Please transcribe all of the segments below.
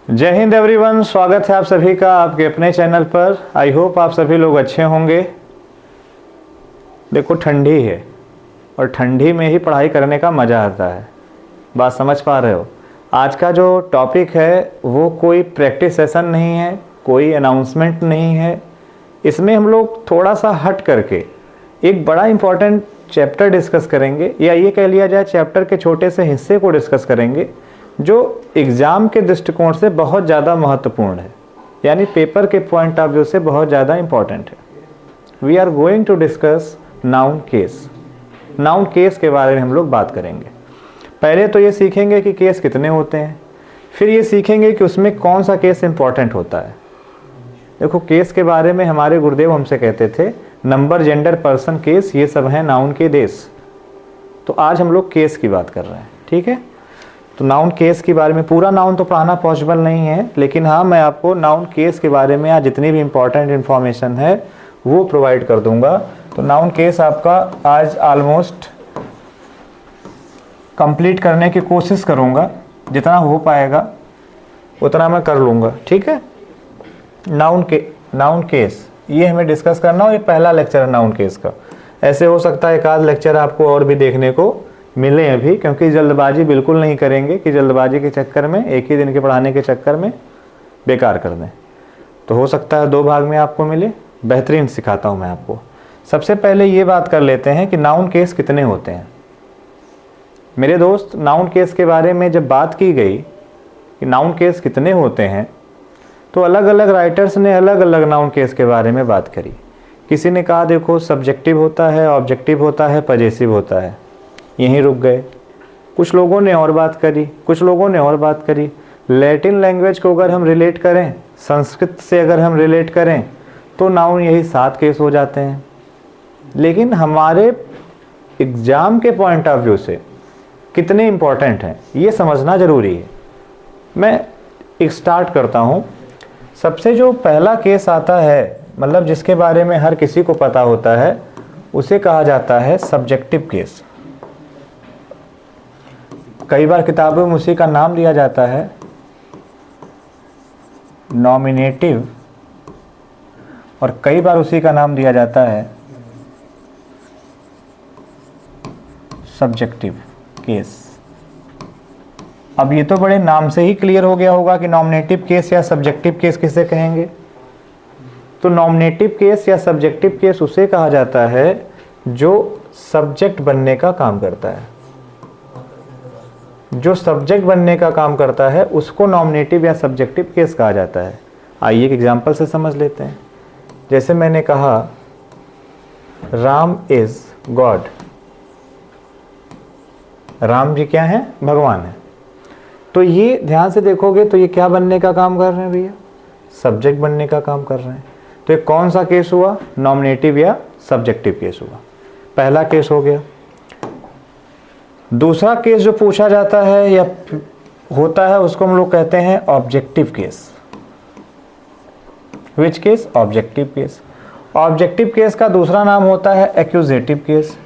जय हिंद एवरीवन, स्वागत है आप सभी का आपके अपने चैनल पर। आई होप आप सभी लोग अच्छे होंगे। देखो, ठंडी है और ठंडी में ही पढ़ाई करने का मज़ा आता है। बात समझ पा रहे हो? आज का जो टॉपिक है वो कोई प्रैक्टिस सेशन नहीं है, कोई अनाउंसमेंट नहीं है। इसमें हम लोग थोड़ा सा हट करके एक बड़ा इम्पॉर्टेंट चैप्टर डिस्कस करेंगे, या ये कह लिया जाए चैप्टर के छोटे से हिस्से को डिस्कस करेंगे जो एग्ज़ाम के दृष्टिकोण से बहुत ज़्यादा महत्वपूर्ण है, यानी पेपर के पॉइंट ऑफ व्यू से बहुत ज़्यादा इम्पॉर्टेंट है। We are going to discuss noun case. Noun case के बारे में हम लोग बात करेंगे। पहले तो ये सीखेंगे कि केस कितने होते हैं, फिर ये सीखेंगे कि उसमें कौन सा केस इम्पॉर्टेंट होता है। देखो, केस के बारे में हमारे गुरुदेव हमसे कहते थे नंबर, जेंडर, पर्सन, केस, ये सब हैं नाउन के देश। तो आज हम लोग केस की बात कर रहे हैं, ठीक है। तो नाउन केस के बारे में, पूरा नाउन तो पढ़ाना पॉसिबल नहीं है, लेकिन हाँ, मैं आपको नाउन केस के बारे में आज जितनी भी इम्पॉर्टेंट इन्फॉर्मेशन है वो प्रोवाइड कर दूंगा। तो नाउन केस आपका आज ऑलमोस्ट कंप्लीट करने की कोशिश करूंगा, जितना हो पाएगा उतना मैं कर लूँगा, ठीक है। नाउन केस ये हमें डिस्कस करना, और ये पहला लेक्चर है नाउन केस का। ऐसे हो सकता है एक आध लेक्चर आपको और भी देखने को मिले अभी, क्योंकि जल्दबाजी बिल्कुल नहीं करेंगे कि जल्दबाजी के चक्कर में, एक ही दिन के पढ़ाने के चक्कर में बेकार कर दें। तो हो सकता है 2 भाग में आपको मिले। बेहतरीन सिखाता हूँ मैं आपको। सबसे पहले ये बात कर लेते हैं कि नाउन केस कितने होते हैं। मेरे दोस्त, नाउन केस के बारे में जब बात की गई कि नाउन केस कितने होते हैं, तो अलग अलग राइटर्स ने अलग अलग नाउन केस के बारे में बात करी। किसी ने कहा देखो सब्जेक्टिव होता है, ऑब्जेक्टिव होता है, पजेसिव होता है, यहीं रुक गए। कुछ लोगों ने और बात करी, कुछ लोगों ने और बात करी। लैटिन लैंग्वेज को अगर हम रिलेट करें, संस्कृत से अगर हम रिलेट करें, तो नाउन यही 7 केस हो जाते हैं। लेकिन हमारे एग्ज़ाम के पॉइंट ऑफ व्यू से कितने इम्पोर्टेंट हैं ये समझना ज़रूरी है। मैं एक स्टार्ट करता हूँ। सबसे जो पहला केस आता है, मतलब जिसके बारे में हर किसी को पता होता है, उसे कहा जाता है सब्जेक्टिव केस। कई बार किताबों में उसी का नाम दिया जाता है नॉमिनेटिव, और कई बार उसी का नाम दिया जाता है सब्जेक्टिव केस। अब ये तो बड़े नाम से ही क्लियर हो गया होगा कि नॉमिनेटिव केस या सब्जेक्टिव केस किसे कहेंगे। तो नॉमिनेटिव केस या सब्जेक्टिव केस उसे कहा जाता है जो सब्जेक्ट बनने का काम करता है। जो सब्जेक्ट बनने का काम करता है उसको नॉमिनेटिव या सब्जेक्टिव केस कहा जाता है। आइए एक एग्जांपल से समझ लेते हैं। जैसे मैंने कहा राम इज गॉड। राम जी क्या है? भगवान है। तो ये ध्यान से देखोगे तो ये क्या बनने का काम कर रहे हैं भैया? सब्जेक्ट बनने का काम कर रहे हैं। तो ये कौन सा केस हुआ? नॉमिनेटिव या सब्जेक्टिव केस हुआ। पहला केस हो गया। दूसरा केस जो पूछा जाता है या होता है उसको हम लोग कहते हैं objective case. Which case? Objective case. Objective case का दूसरा नाम होता है एक्यूजेटिव केस।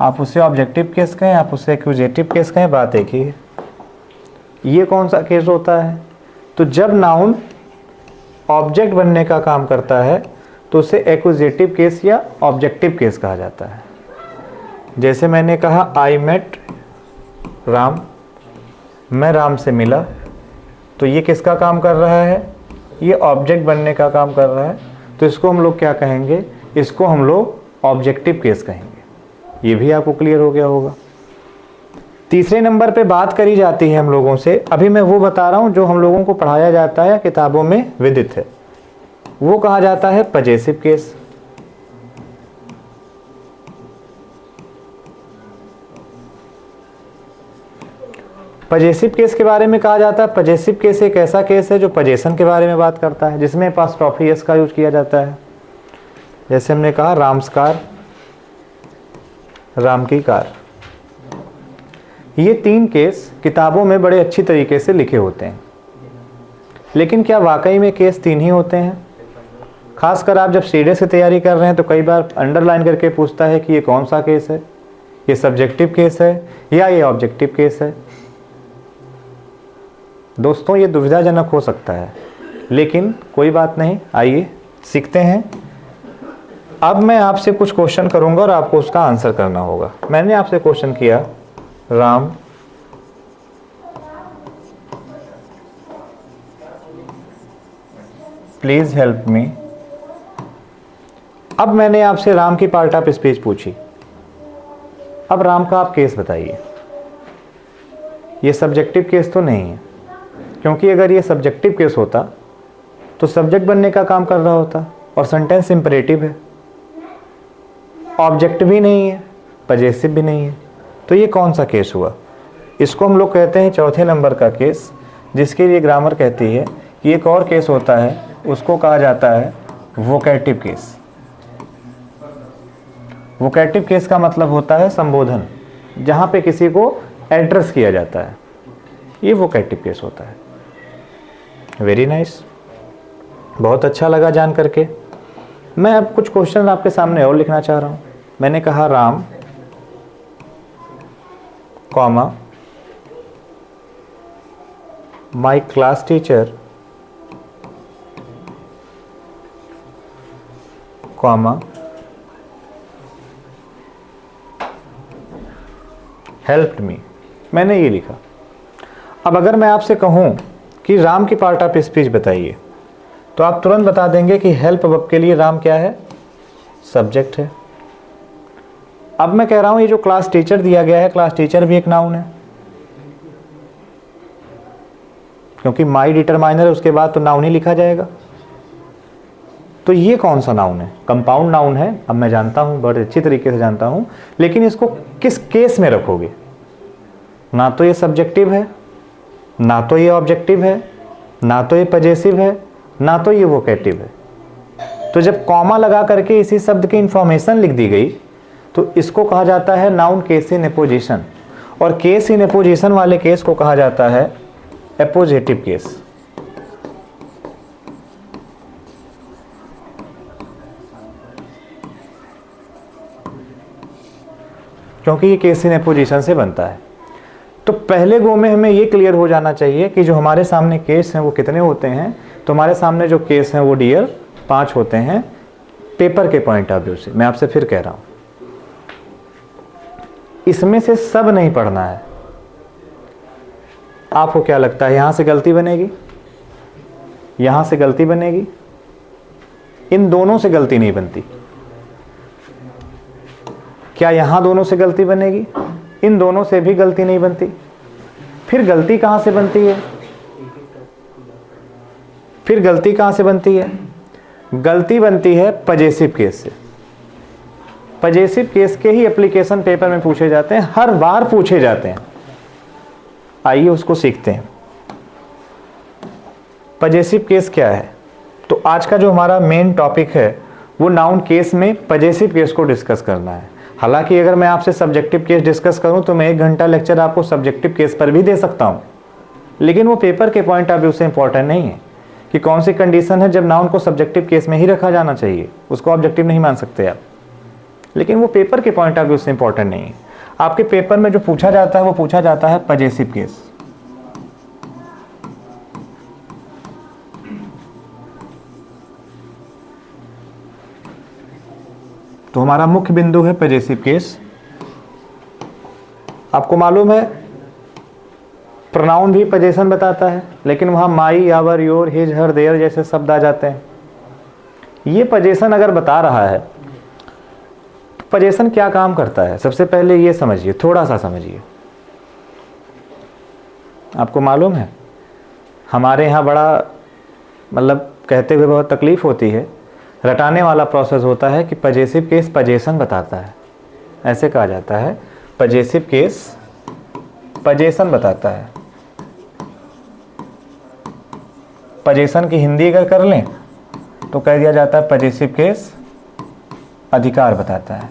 आप उसे ऑब्जेक्टिव केस कहें, आप उसे एक्यूजेटिव केस कहें, बात एक ही है। ये कौन सा केस होता है? तो जब नाउन ऑब्जेक्ट बनने का काम करता है तो उसे एक्यूजेटिव केस या ऑब्जेक्टिव केस कहा जाता है। जैसे मैंने कहा आई मेट राम, मैं राम से मिला, तो ये किसका काम कर रहा है? ये ऑब्जेक्ट बनने का काम कर रहा है। तो इसको हम लोग क्या कहेंगे? इसको हम लोग ऑब्जेक्टिव केस कहेंगे। ये भी आपको क्लियर हो गया होगा। तीसरे नंबर पे बात करी जाती है हम लोगों से, अभी मैं वो बता रहा हूँ जो हम लोगों को पढ़ाया जाता है, किताबों में विदित है, वो कहा जाता है पजेसिव केस। पजेसिव केस के बारे में कहा जाता है, पजेसिव केस एक ऐसा केस है जो पजेशन के बारे में बात करता है, जिसमें एपॉस्ट्रोफी एस का यूज किया जाता है। जैसे हमने कहा राम्स कार, राम की कार। ये 3 केस किताबों में बड़े अच्छी तरीके से लिखे होते हैं। लेकिन क्या वाकई में केस 3 ही होते हैं? खासकर आप जब सीडीएस की तैयारी कर रहे हैं तो कई बार अंडरलाइन करके पूछता है कि ये कौन सा केस है, ये सब्जेक्टिव केस है या ये ऑब्जेक्टिव केस है। दोस्तों ये दुविधाजनक हो सकता है, लेकिन कोई बात नहीं, आइए सीखते हैं। अब मैं आपसे कुछ क्वेश्चन करूंगा और आपको उसका आंसर करना होगा। मैंने आपसे क्वेश्चन किया, राम प्लीज हेल्प मी। अब मैंने आपसे राम की पार्ट ऑफ स्पीच पूछी। अब राम का आप केस बताइए। ये सब्जेक्टिव केस तो नहीं है, क्योंकि अगर ये सब्जेक्टिव केस होता तो सब्जेक्ट बनने का काम कर रहा होता और सेंटेंस इंपरेटिव है। ऑब्जेक्ट भी नहीं है, पजेसिव भी नहीं है, तो ये कौन सा केस हुआ? इसको हम लोग कहते हैं चौथे नंबर का केस, जिसके लिए ग्रामर कहती है कि एक और केस होता है, उसको कहा जाता है वोकैटिव केस। वोकैटिव केस का मतलब होता है संबोधन, जहाँ पे किसी को एड्रेस किया जाता है, ये वोकैटिव केस होता है। वेरी नाइस, बहुत अच्छा लगा जान करके। मैं अब कुछ क्वेश्चन आपके सामने और लिखना चाह रहा हूँ। मैंने कहा Ram comma my class teacher comma helped me. मैंने ये लिखा। अब अगर मैं आपसे कहूँ कि राम की पार्ट ऑफ स्पीच बताइए, तो आप तुरंत बता देंगे कि हेल्प वर्ब के लिए राम क्या है? सब्जेक्ट है। अब मैं कह रहा हूं ये जो क्लास टीचर दिया गया है, क्लास टीचर भी एक नाउन है, क्योंकि माई डिटरमाइनर है, उसके बाद तो नाउन ही लिखा जाएगा। तो ये कौन सा नाउन है? कंपाउंड नाउन है। अब मैं जानता हूं, बहुत अच्छी तरीके से जानता हूं, लेकिन इसको किस केस में रखोगे? ना तो ये सब्जेक्टिव है, ना तो ये ऑब्जेक्टिव है, ना तो ये पजेसिव है, ना तो ये वोकेटिव है। तो जब कॉमा लगा करके इसी शब्द की इंफॉर्मेशन लिख दी गई, तो इसको कहा जाता है नाउन केस इन एपोजिशन, और केस इन एपोजिशन वाले केस को कहा जाता है एपोजिटिव केस। क्योंकि ये केस इन एपोजिशन से बनता है। तो पहले गो में हमें ये क्लियर हो जाना चाहिए कि जो हमारे सामने केस हैं वो कितने होते हैं। तो हमारे सामने जो केस हैं वो डियर 5 होते हैं पेपर के पॉइंट ऑफ व्यू से। मैं आपसे फिर कह रहा हूं, इसमें से सब नहीं पढ़ना है। आपको क्या लगता है यहां से गलती बनेगी, यहां से गलती बनेगी? इन दोनों से गलती नहीं बनती। क्या यहां दोनों से गलती बनेगी? इन दोनों से भी गलती नहीं बनती। फिर गलती कहां से बनती है? फिर गलती कहां से बनती है? गलती बनती है पजेसिव केस से। पजेसिव केस के ही एप्लीकेशन पेपर में पूछे जाते हैं, हर बार पूछे जाते हैं। आइए उसको सीखते हैं। पजेसिव केस क्या है? तो आज का जो हमारा मेन टॉपिक है वो नाउन केस में पजेसिव केस को डिस्कस करना है। हालांकि अगर मैं आपसे सब्जेक्टिव केस डिस्कस करूं तो मैं 1 घंटा लेक्चर आपको सब्जेक्टिव केस पर भी दे सकता हूं, लेकिन वो पेपर के पॉइंट ऑफ व्यू से इंपॉर्टेंट नहीं है कि कौन सी कंडीशन है जब नाउन को सब्जेक्टिव केस में ही रखा जाना चाहिए, उसको ऑब्जेक्टिव नहीं मान सकते आप। लेकिन वो पेपर के पॉइंट ऑफ व्यू से इंपॉर्टेंट नहीं है। आपके पेपर में जो पूछा जाता है वो पूछा जाता है पजेसिव केस। तो हमारा मुख्य बिंदु है पजेसिव केस। आपको मालूम है प्रोनाउन भी पजेशन बताता है, लेकिन वहां my, our, your, his, her, their जैसे शब्द आ जाते हैं। ये पजेशन अगर बता रहा है तो पजेशन क्या काम करता है? सबसे पहले ये समझिए, थोड़ा सा समझिए। आपको मालूम है हमारे यहाँ बड़ा मतलब कहते हुए बहुत तकलीफ होती है, रटाने वाला प्रोसेस होता है कि पजेसिव केस पजेशन बताता है। ऐसे कहा जाता है पजेसिव केस पजेशन बताता है। पजेशन की हिंदी अगर कर लें तो कह दिया जाता है पजेसिव केस अधिकार बताता है।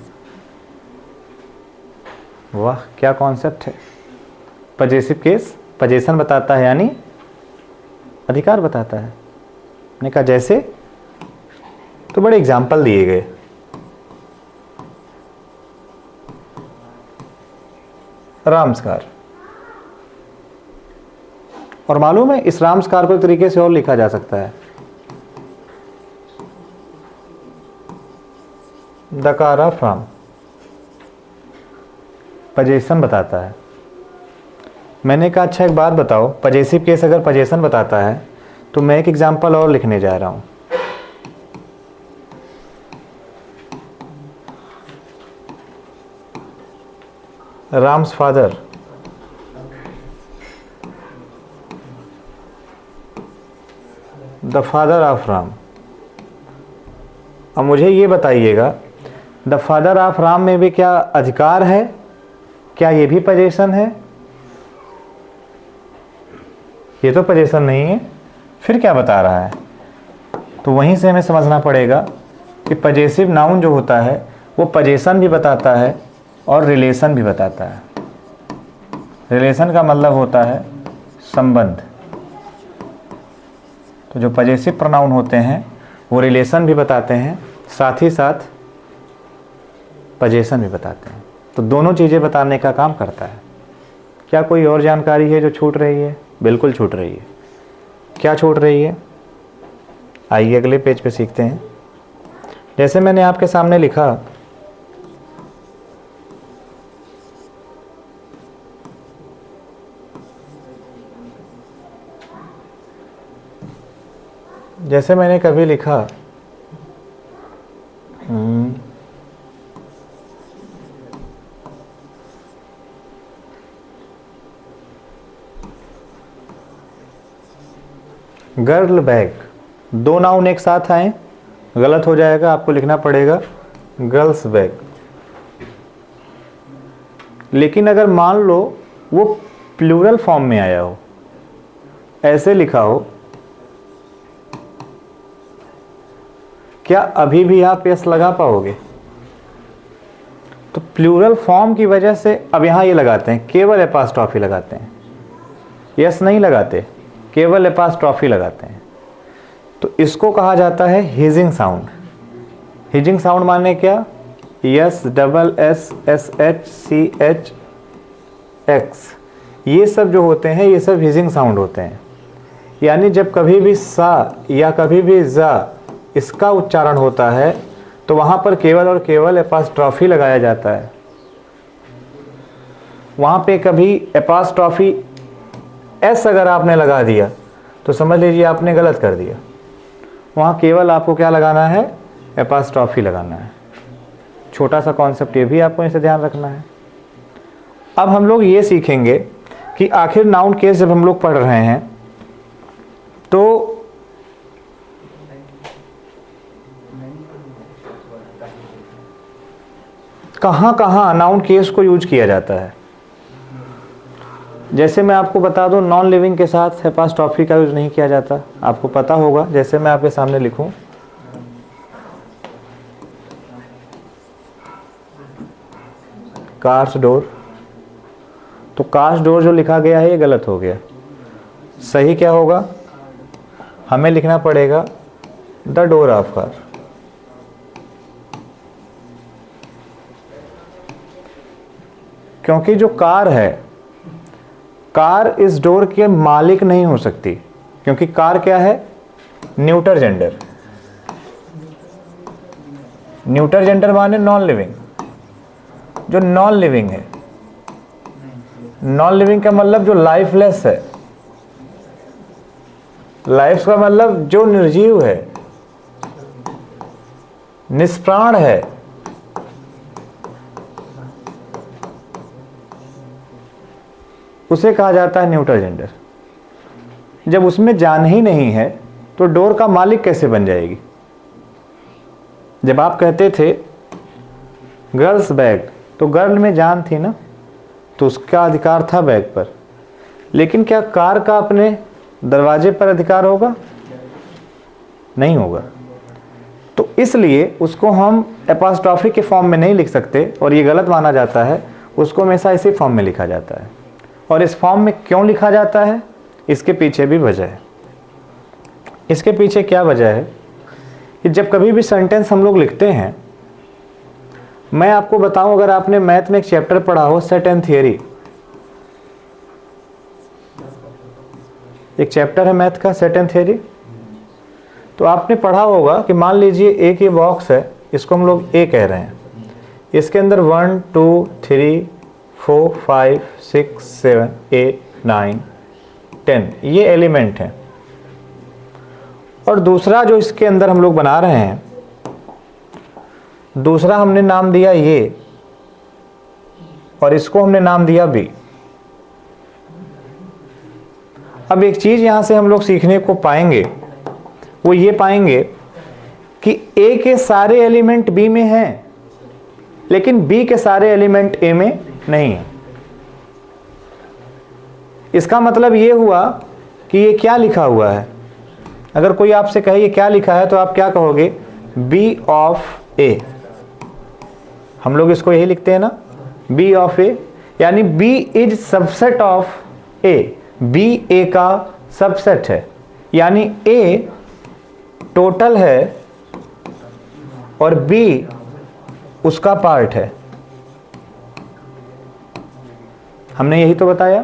वाह क्या कॉन्सेप्ट है। पजेसिव केस पजेशन बताता है यानी अधिकार बताता है। मैंने कहा जैसे, तो बड़े एग्जाम्पल दिए गए। रामस्कार। और मालूम है इस रामस्कार को एक तरीके से और लिखा जा सकता है, दकार ऑफ राम, पजेशन बताता है। मैंने कहा अच्छा एक बात बताओ, पजेसिव केस अगर पजेशन बताता है तो मैं एक एग्जांपल और लिखने जा रहा हूं। Ram's father, the father of Ram. अब मुझे ये बताइएगा, द फादर ऑफ राम में भी क्या अधिकार है? क्या ये भी पजेशन है? ये तो पजेशन नहीं है, फिर क्या बता रहा है? तो वहीं से हमें समझना पड़ेगा कि पजेसिव नाउन जो होता है वो पजेशन भी बताता है और रिलेशन भी बताता है। रिलेशन का मतलब होता है संबंध। तो जो पजेसिव प्रोनाउन होते हैं वो रिलेशन भी बताते हैं, साथ ही साथ पजेशन भी बताते हैं। तो दोनों चीज़ें बताने का काम करता है। क्या कोई और जानकारी है जो छूट रही है? बिल्कुल छूट रही है। क्या छूट रही है? आइए अगले पेज पे सीखते हैं। जैसे मैंने आपके सामने लिखा, जैसे मैंने कभी लिखा गर्ल बैग, दो नाउन एक साथ आए, गलत हो जाएगा, आपको लिखना पड़ेगा गर्ल्स बैग। लेकिन अगर मान लो वो प्लूरल फॉर्म में आया हो, ऐसे लिखा हो, क्या अभी भी आप यस लगा पाओगे? तो प्लूरल फॉर्म की वजह से अब यहां ये लगाते हैं, केवल एपास्ट्रॉफी लगाते हैं, यस नहीं लगाते, केवल एपास्ट्रॉफी लगाते हैं। तो इसको कहा जाता है हिजिंग साउंड। हिजिंग साउंड माने क्या? Yes, double S, S H, C H, X, ये सब जो होते हैं ये सब हिजिंग साउंड होते हैं। यानी जब कभी भी सा या कभी भी जा इसका उच्चारण होता है तो वहां पर केवल और केवल एपास्ट्रॉफी लगाया जाता है। वहां पे कभी एपास्ट्रॉफी एस अगर आपने लगा दिया तो समझ लीजिए आपने गलत कर दिया। वहां केवल आपको क्या लगाना है? एपास्ट्रॉफी लगाना है। छोटा सा कॉन्सेप्ट ये भी आपको इसे ध्यान रखना है। अब हम लोग ये सीखेंगे कि आखिर नाउन केस जब हम लोग पढ़ रहे हैं तो कहाँ कहाँ नाउन केस को यूज किया जाता है। जैसे मैं आपको बता दूं, नॉन लिविंग के साथ एपास्ट्रॉफी का यूज नहीं किया जाता, आपको पता होगा। जैसे मैं आपके सामने लिखूं, कार्स डोर, तो कार्स डोर जो लिखा गया है ये गलत हो गया। सही क्या होगा? हमें लिखना पड़ेगा द डोर ऑफ कार। क्योंकि जो कार है, कार इस डोर के मालिक नहीं हो सकती, क्योंकि कार क्या है? Neuter gender. न्यूटर जेंडर माने नॉन लिविंग। जो नॉन लिविंग है, नॉन लिविंग का मतलब जो लाइफलेस है। लाइफ का मतलब जो निर्जीव है, निष्प्राण है। उसे कहा जाता है न्यूटर जेंडर। जब उसमें जान ही नहीं है तो डोर का मालिक कैसे बन जाएगी? जब आप कहते थे गर्ल्स बैग, तो गर्ल में जान थी ना, तो उसका अधिकार था बैग पर। लेकिन क्या कार का अपने दरवाजे पर अधिकार होगा? नहीं होगा। तो इसलिए उसको हम एपास्ट्रॉफी के फॉर्म में नहीं लिख सकते और ये गलत माना जाता है। उसको हमेशा इसी फॉर्म में लिखा जाता है। और इस फॉर्म में क्यों लिखा जाता है, इसके पीछे भी वजह है। इसके पीछे क्या वजह है कि जब कभी भी सेंटेंस हम लोग लिखते हैं, मैं आपको बताऊं, अगर आपने मैथ में एक चैप्टर पढ़ा हो सेट एंड थियरी, एक चैप्टर है मैथ का सेट एंड थ्योरी। तो आपने पढ़ा होगा कि मान लीजिए एक ये बॉक्स है, इसको हम लोग ए कह रहे हैं, इसके अंदर 1 2 3 4 5 6 7 8 9 10 ये एलिमेंट हैं। और दूसरा जो इसके अंदर हम लोग बना रहे हैं, दूसरा हमने नाम दिया ये, और इसको हमने नाम दिया बी। अब एक चीज यहां से हम लोग सीखने को पाएंगे, वो ये पाएंगे कि ए के सारे एलिमेंट बी में हैं, लेकिन बी के सारे एलिमेंट ए में नहीं है। इसका मतलब ये हुआ कि ये क्या लिखा हुआ है। अगर कोई आपसे कहे ये क्या लिखा है, तो आप क्या कहोगे? बी ऑफ ए। हम लोग इसको यही लिखते हैं ना, बी ऑफ ए, यानी B is subset of A. B A का सबसेट है, यानी ए टोटल है और बी उसका पार्ट है। हमने यही तो बताया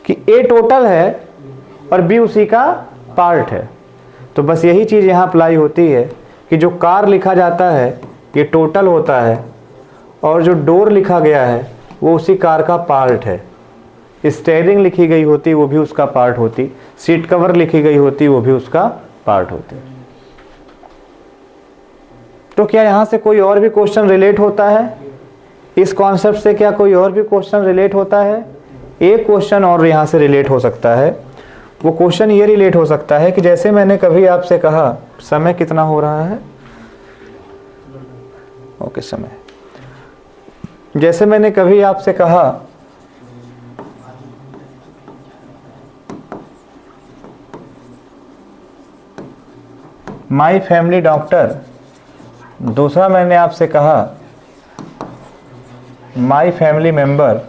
कि ए टोटल है और बी उसी का पार्ट है। तो बस यही चीज यहां अप्लाई होती है कि जो कार लिखा जाता है ये टोटल होता है, और जो डोर लिखा गया है वो उसी कार का पार्ट है। स्टीयरिंग लिखी गई होती वो भी उसका पार्ट होती, सीट कवर लिखी गई होती वो भी उसका पार्ट होते। तो क्या यहां से कोई और भी क्वेश्चन रिलेट होता है? इस कॉन्सेप्ट से क्या कोई और भी क्वेश्चन रिलेट होता है? एक क्वेश्चन और यहां से रिलेट हो सकता है। वो क्वेश्चन ये रिलेट हो सकता है कि जैसे मैंने कभी आपसे कहा, समय कितना हो रहा है? ओके, समय। जैसे मैंने कभी आपसे कहा माई फैमिली डॉक्टर, दूसरा मैंने आपसे कहा माई फैमिली मेंबर।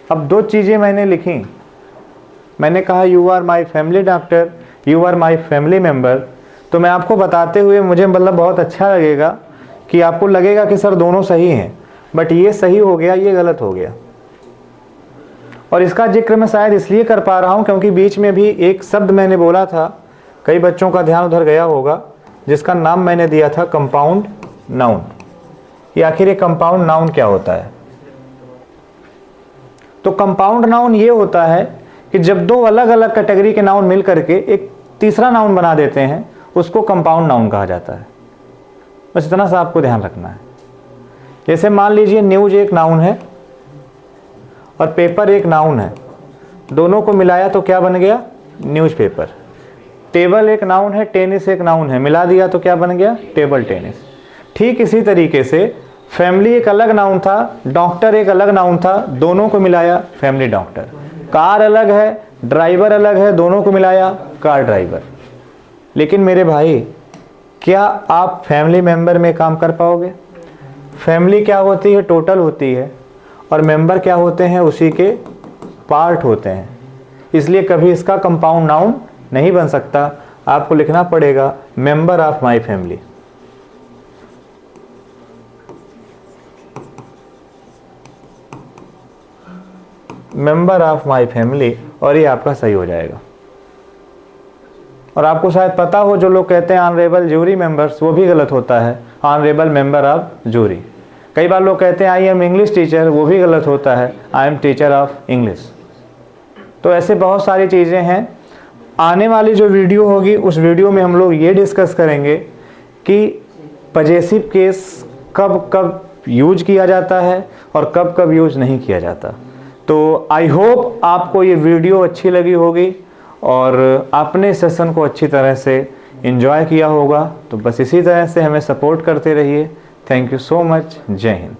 अब दो चीजें मैंने लिखी, मैंने कहा you are my family doctor, you are my family member. तो मैं आपको बताते हुए मुझे मतलब बहुत अच्छा लगेगा कि आपको लगेगा कि सर दोनों सही हैं, बट ये सही हो गया, ये गलत हो गया। और इसका जिक्र मैं शायद इसलिए कर पा रहा हूं क्योंकि बीच में भी एक शब्द मैंने बोला था, कई बच्चों का ध्यान उधर गया होगा, जिसका नाम मैंने दिया था कंपाउंड नाउन। ये आखिर ये कंपाउंड नाउन क्या होता है? तो कंपाउंड नाउन ये होता है कि जब दो अलग अलग कैटेगरी के नाउन मिल करके एक तीसरा नाउन बना देते हैं, उसको कंपाउंड नाउन कहा जाता है। बस इतना सा आपको ध्यान रखना है। जैसे मान लीजिए न्यूज एक नाउन है और पेपर एक नाउन है, दोनों को मिलाया तो क्या बन गया? न्यूज़पेपर। टेबल एक नाउन है, टेनिस एक नाउन है, मिला दिया तो क्या बन गया? Table tennis. ठीक इसी तरीके से फैमिली एक अलग नाउन था, डॉक्टर एक अलग नाउन था, दोनों को मिलाया फैमिली डॉक्टर। कार अलग है, ड्राइवर अलग है, दोनों को मिलाया कार ड्राइवर। लेकिन मेरे भाई, क्या आप फैमिली मेंबर में काम कर पाओगे? फैमिली क्या होती है? टोटल होती है, और मेंबर क्या होते हैं? उसी के पार्ट होते हैं। इसलिए कभी इसका कंपाउंड नाउन नहीं बन सकता। आपको लिखना पड़ेगा member of my family. Member of my family, और ये आपका सही हो जाएगा। और आपको शायद पता हो, जो लोग कहते हैं ऑनरेबल जूरी मेंबर्स, वो भी गलत होता है, ऑनरेबल मेंबर ऑफ जूरी। कई बार लोग कहते हैं आई एम इंग्लिश टीचर, वो भी गलत होता है, I am teacher of English. तो ऐसे बहुत सारी चीज़ें हैं। आने वाली जो वीडियो होगी, उस वीडियो में हम लोग ये डिस्कस करेंगे कि पजेसिव केस कब कब यूज किया जाता है और कब कब यूज नहीं किया जाता। तो आई होप आपको ये वीडियो अच्छी लगी होगी और आपने सेशन को अच्छी तरह से एंजॉय किया होगा। तो बस इसी तरह से हमें सपोर्ट करते रहिए। Thank you so much. जय हिंद।